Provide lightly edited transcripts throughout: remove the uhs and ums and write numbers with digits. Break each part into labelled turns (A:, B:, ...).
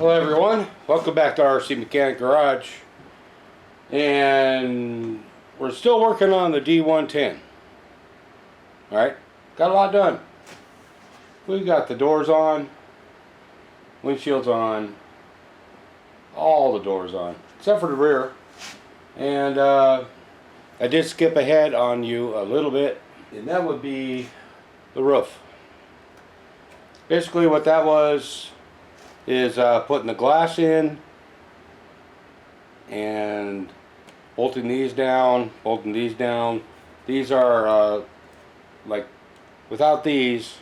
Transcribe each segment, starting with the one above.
A: Hello everyone, welcome back to RC Mechanic Garage, and we're still working on the D110. Alright, got a lot done. We got the doors on, windshields on, all the doors on, except for the rear. And I did skip ahead on you a little bit, and that would be the roof. Basically what that was is putting the glass in and bolting these down, bolting these down. These are like, without these,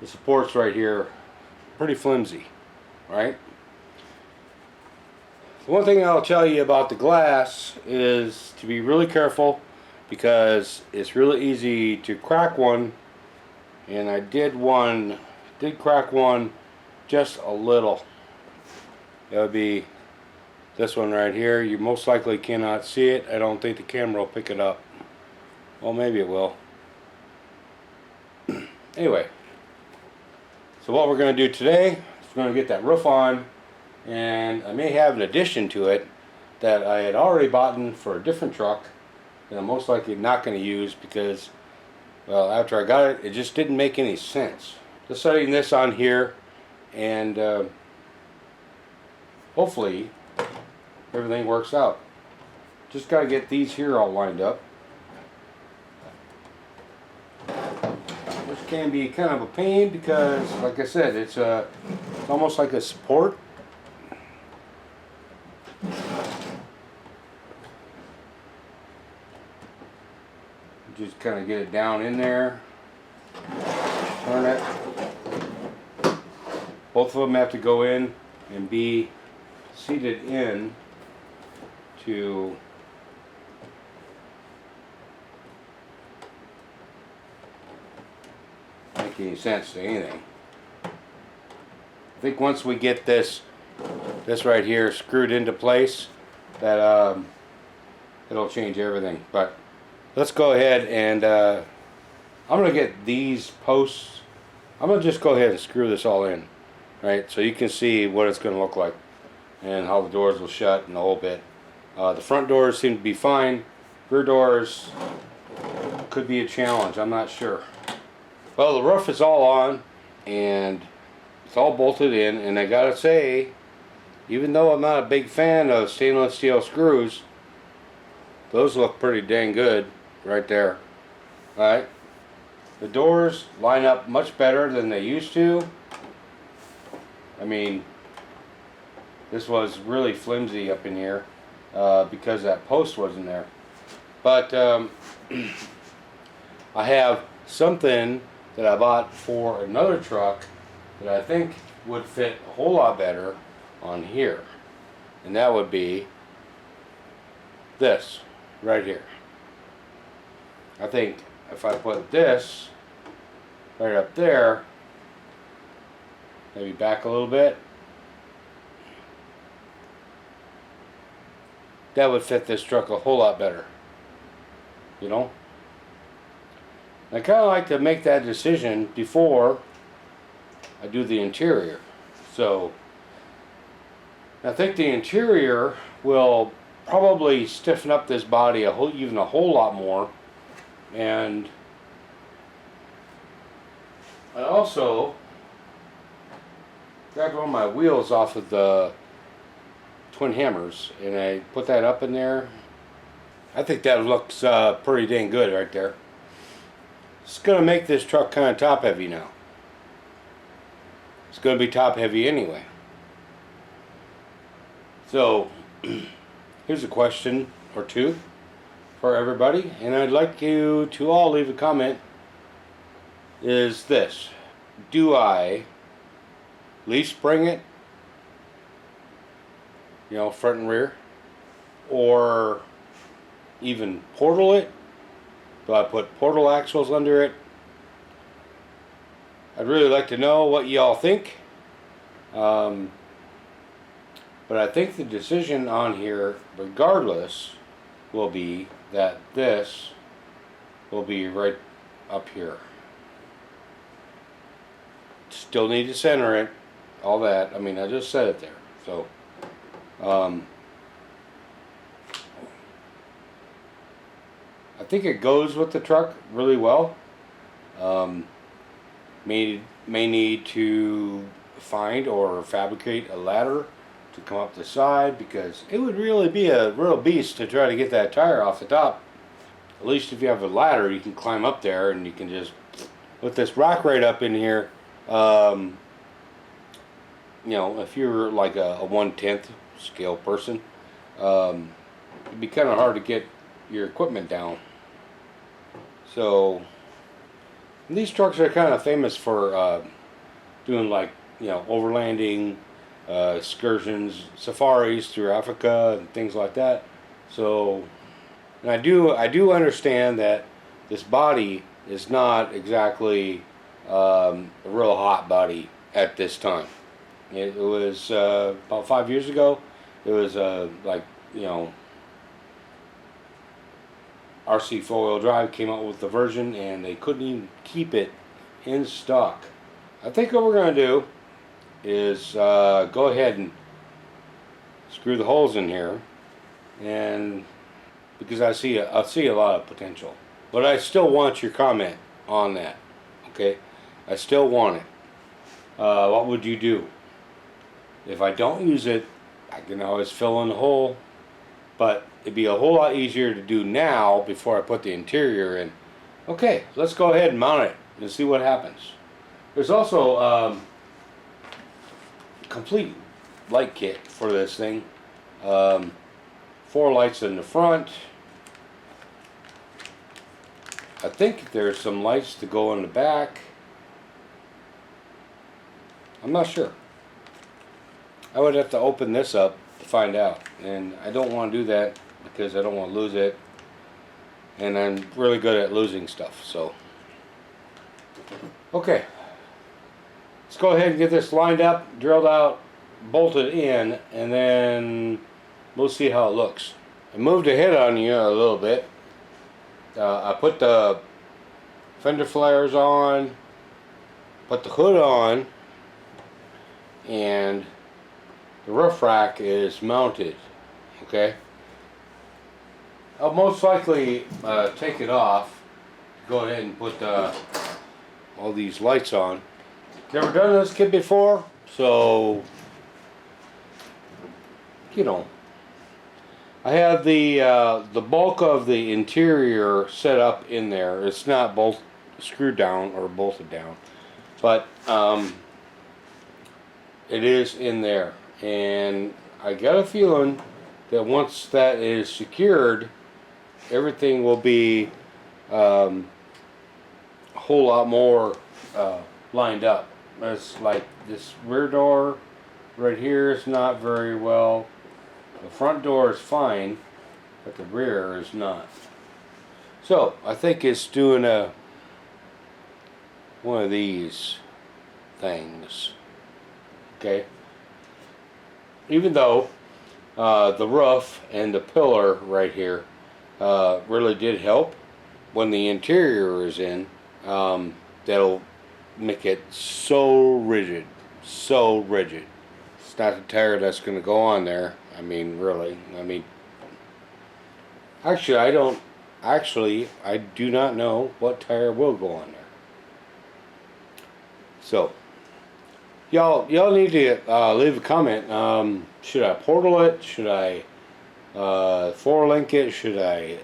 A: the supports right here, pretty flimsy, right? The one thing I'll tell you about the glass is to be really careful, because it's really easy to crack one, and I did crack one just a little. That would be this one right here. You most likely cannot see it. I don't think the camera will pick it up. Well, maybe it will. Anyway, so what we're going to do today is we're going to get that roof on, and I may have an addition to it that I had already bought for a different truck that I'm most likely not going to use because, well, after I got it, it just didn't make any sense. Just setting this on here, and hopefully everything works out. Just got to get these here all lined up, which can be kind of a pain because, like I said, it's almost like a support. Just kind of get it down in there, turn it. Both of them have to go in and be seated in to make any sense to anything. I think once we get this right here screwed into place, that it'll change everything. But let's go ahead and I'm going to get these posts. I'm going to just go ahead and screw this all in. Right, so you can see what it's going to look like and how the doors will shut and the whole bit. The front doors seem to be fine. Rear doors could be a challenge, I'm not sure. Well, the roof is all on and it's all bolted in, and I gotta say, even though I'm not a big fan of stainless steel screws, those look pretty dang good right there. Alright, the doors line up much better than they used to. I mean, this was really flimsy up in here because that post wasn't there. But I have something that I bought for another truck that I think would fit a whole lot better on here. And that would be this right here. I think if I put this right up there, maybe back a little bit, that would fit this truck a whole lot better, you know. I kind of like to make that decision before I do the interior. So I think the interior will probably stiffen up this body even a whole lot more. And I also grabbed one of my wheels off of the twin hammers and I put that up in there. I think that looks pretty dang good right there. It's going to make this truck kind of top heavy now. It's going to be top heavy anyway. So here's a question or two for everybody, and I'd like you to all leave a comment. Is this: do I leaf spring it, you know, front and rear, or even portal it? Do I put portal axles under it? I'd really like to know what y'all think. But I think the decision on here, regardless, will be that this will be right up here. Still need to center it, all that. I mean, I just said it there. So, I think it goes with the truck really well. May need to find or fabricate a ladder to come up the side, because it would really be a real beast to try to get that tire off the top. At least if you have a ladder, you can climb up there and you can just, with this rock right up in here, you know, if you're like a 1/10 scale person, it'd be kind of hard to get your equipment down. So these trucks are kind of famous for doing, like, you know, overlanding, excursions, safaris through Africa and things like that. So, and I do understand that this body is not exactly a real hot body at this time. It was about 5 years ago. It was like, you know, RC 4-wheel drive came out with the version, and they couldn't even keep it in stock. I think what we're going to do is go ahead and screw the holes in here, and because I see a lot of potential, but I still want your comment on that. Okay, I still want it. What would you do if I don't use it? I can always fill in the hole, but it'd be a whole lot easier to do now before I put the interior in. Okay, let's go ahead and mount it and see what happens. There's also complete light kit for this thing. 4 lights in the front. I think there's some lights to go in the back. I'm not sure. I would have to open this up to find out, and I don't want to do that because I don't want to lose it, and I'm really good at losing stuff. So okay, let's go ahead and get this lined up, drilled out, bolted in, and then we'll see how it looks. I moved ahead on you a little bit. I put the fender flares on, put the hood on, and the roof rack is mounted. Okay, I'll most likely take it off, go ahead and put all these lights on. Never done this kit before, so, you know, I have the bulk of the interior set up in there. It's not screwed down or bolted down, but it is in there, and I got a feeling that once that is secured, everything will be a whole lot more lined up. It's like this rear door right here is not very well. The front door is fine, but the rear is not. So I think it's doing one of these things. Okay. Even though the roof and the pillar right here really did help, when the interior is in, that'll make it so rigid, so rigid. It's not the tire that's going to go on there. I mean, really. I mean, actually, I do not know what tire will go on there. So, y'all need to leave a comment. Should I portal it? Should I 4-link it? Should I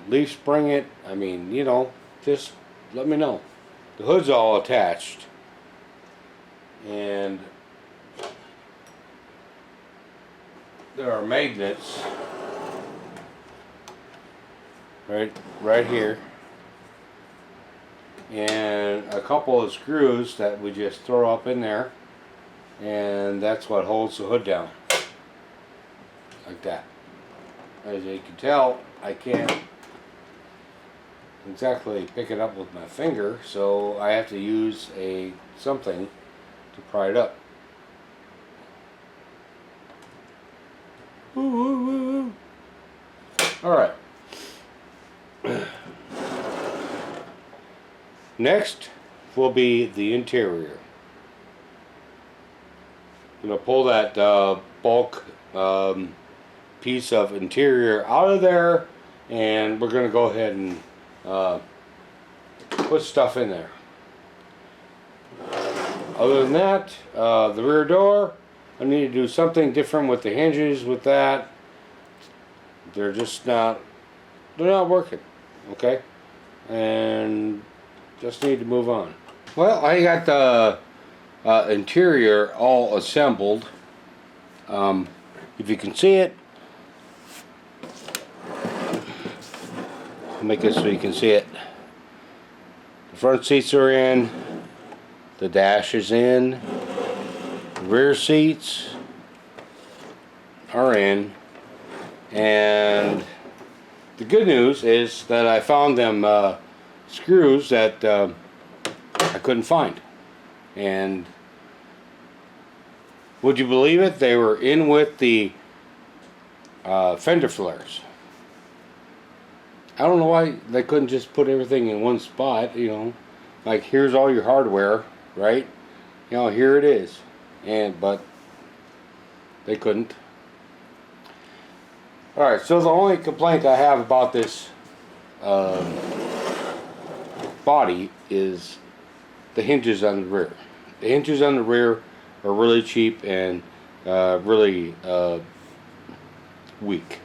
A: leaf spring it? I mean, you know, just let me know. The hood's all attached, and there are magnets right here, and a couple of screws that we just throw up in there, and that's what holds the hood down, like that. As you can tell, I can't exactly pick it up with my finger, so I have to use something to pry it up. Alright. Next will be the interior. I'm going to pull that bulk piece of interior out of there, and we're going to go ahead and put stuff in there. Other than that, the rear door, I need to do something different with the hinges with that. They're just not, they're not working, okay? And just need to move on. Well, I got the interior all assembled. If you can see it, I'll make it so you can see it. The front seats are in, the dash is in, the rear seats are in, and the good news is that I found them screws that I couldn't find. And would you believe it? They were in with the fender flares. I don't know why they couldn't just put everything in one spot, you know. Like, here's all your hardware, right? You know, here it is. But they couldn't. Alright, so the only complaint I have about this body is the hinges on the rear. The hinges on the rear are really cheap and really weak,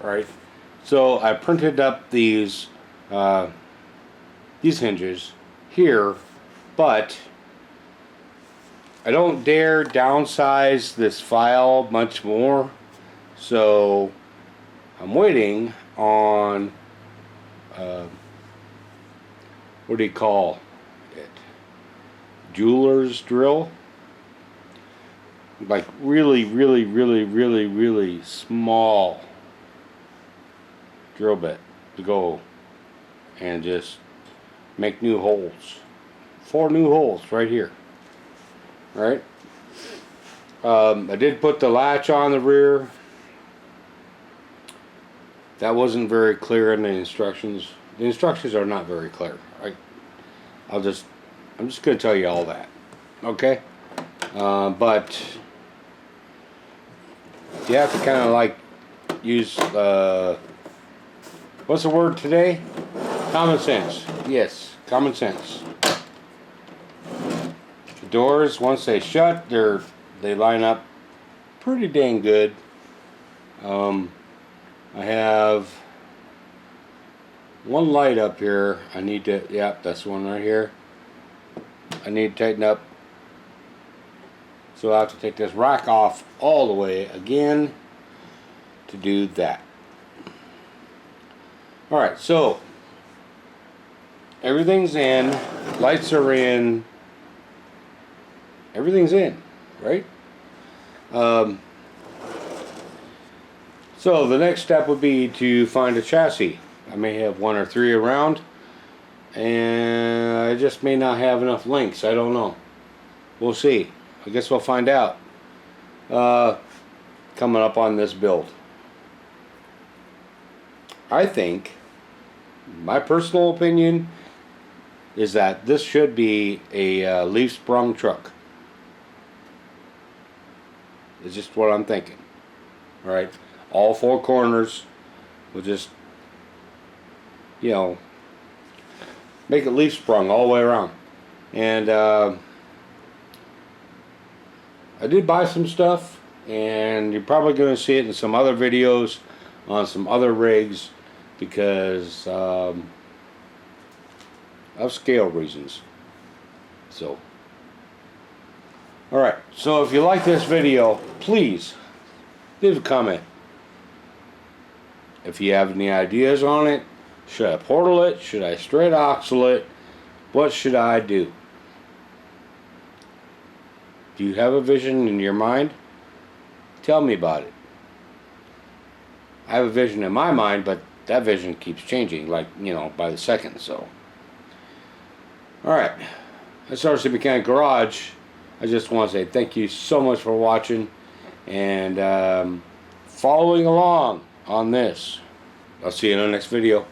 A: right? So I printed up these hinges here, but I don't dare downsize this file much more, so I'm waiting on what do you call it? Jeweler's drill. Like really small drill bit to go and just make new holes. 4 new holes right here. Right? I did put the latch on the rear. That wasn't very clear in the instructions. The instructions are not very clear. I'm just going to tell you all that. Okay? But you have to kind of like use what's the word today? Common sense. Yes, common sense. The doors, once they shut, they line up pretty dang good. I have one light up here. I need to, yep, that's the one right here. I need to tighten up. So I have to take this rack off all the way again to do that. Alright, so everything's in, lights are in, everything's in, right? So the next step would be to find a chassis. I may have 1 or 3 around, and I just may not have enough links. I don't know. We'll see. I guess we'll find out coming up on this build. I think, my personal opinion, is that this should be a leaf sprung truck. It's just what I'm thinking. Alright, all 4 corners will just, you know, make it leaf sprung all the way around. And I did buy some stuff, and you're probably going to see it in some other videos on some other rigs because of scale reasons. So, alright, so if you like this video, please leave a comment. If you have any ideas on it, should I portal it? Should I straight axle it? What should I do? Do you have a vision in your mind? Tell me about it. I have a vision in my mind, but that vision keeps changing, like, you know, by the second, so. Alright, that's RC Mechanic Garage. I just want to say thank you so much for watching and following along on this. I'll see you in the next video.